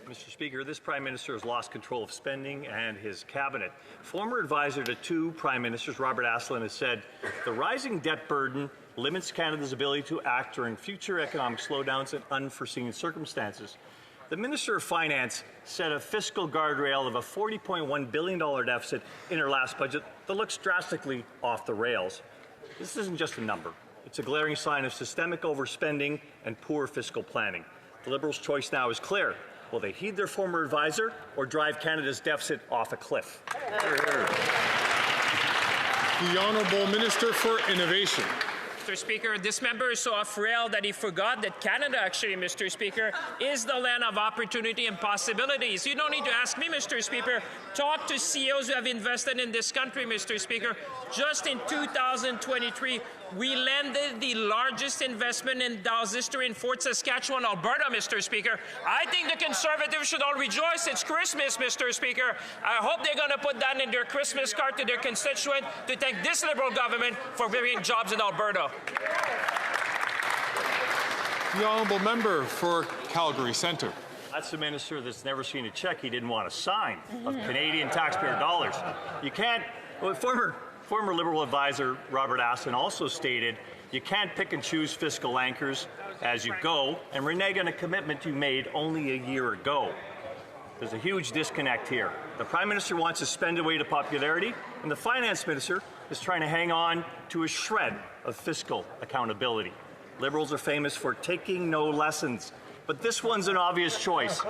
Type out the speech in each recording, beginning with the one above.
Mr. Speaker, this Prime Minister has lost control of spending and his cabinet. Former advisor to two Prime Ministers, Robert Asselin, has said the rising debt burden limits Canada's ability to act during future economic slowdowns and unforeseen circumstances. The Minister of Finance set a fiscal guardrail of a $40.1 billion deficit in her last budget that looks drastically off the rails. This isn't just a number. It's a glaring sign of systemic overspending and poor fiscal planning. The Liberals' choice now is clear. Will they heed their former advisor or drive Canada's deficit off a cliff? The Honourable Minister for Innovation. Mr. Speaker, this member is so frail that he forgot that Canada, actually, Mr. Speaker, is the land of opportunity and possibilities. You don't need to ask me, Mr. Speaker. Talk to CEOs who have invested in this country, Mr. Speaker. Just in 2023, we landed the largest investment in Dow's history in Fort Saskatchewan, Alberta, Mr. Speaker. I think the Conservatives should all rejoice. It's Christmas, Mr. Speaker. I hope they're going to put that in their Christmas card to their constituent to thank this Liberal government for bringing jobs in Alberta. The Honourable Member for Calgary Centre. That's the minister that's never seen a cheque he didn't want to sign of Canadian taxpayer dollars. You can't. Well, former Liberal advisor Robert Asselin also stated you can't pick and choose fiscal anchors as you go and renege on a commitment you made only a year ago. There's a huge disconnect here. The Prime Minister wants to spend away to popularity, and the Finance Minister is trying to hang on to a shred of fiscal accountability. Liberals are famous for taking no lessons, but this one's an obvious choice.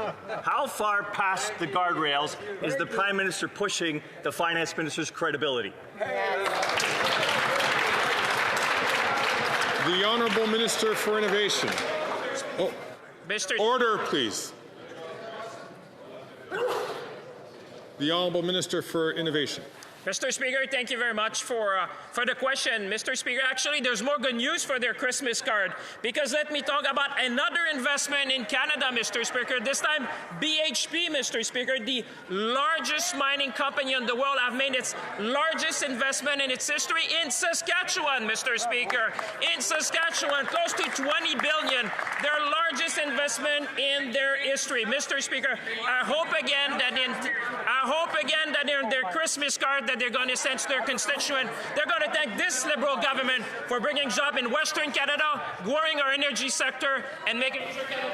How far past the guardrails is the Prime Minister pushing the Finance Minister's credibility? The Honourable Minister for Innovation. Oh, order, please. The Honourable Minister for Innovation. Mr. Speaker, thank you very much for the question. Mr. Speaker, actually, there's more good news for their Christmas card, because let me talk about another investment in Canada, Mr. Speaker. This time, BHP, Mr. Speaker, the largest mining company in the world, have made its largest investment in its history in Saskatchewan, Mr. Speaker. In Saskatchewan, close to $20 billion, their largest investment in their history. Mr. Speaker, I hope again that in their Christmas card that they're going to send to their constituent, they're going to thank this Liberal government for bringing jobs in Western Canada, growing our energy sector, and making sure Canada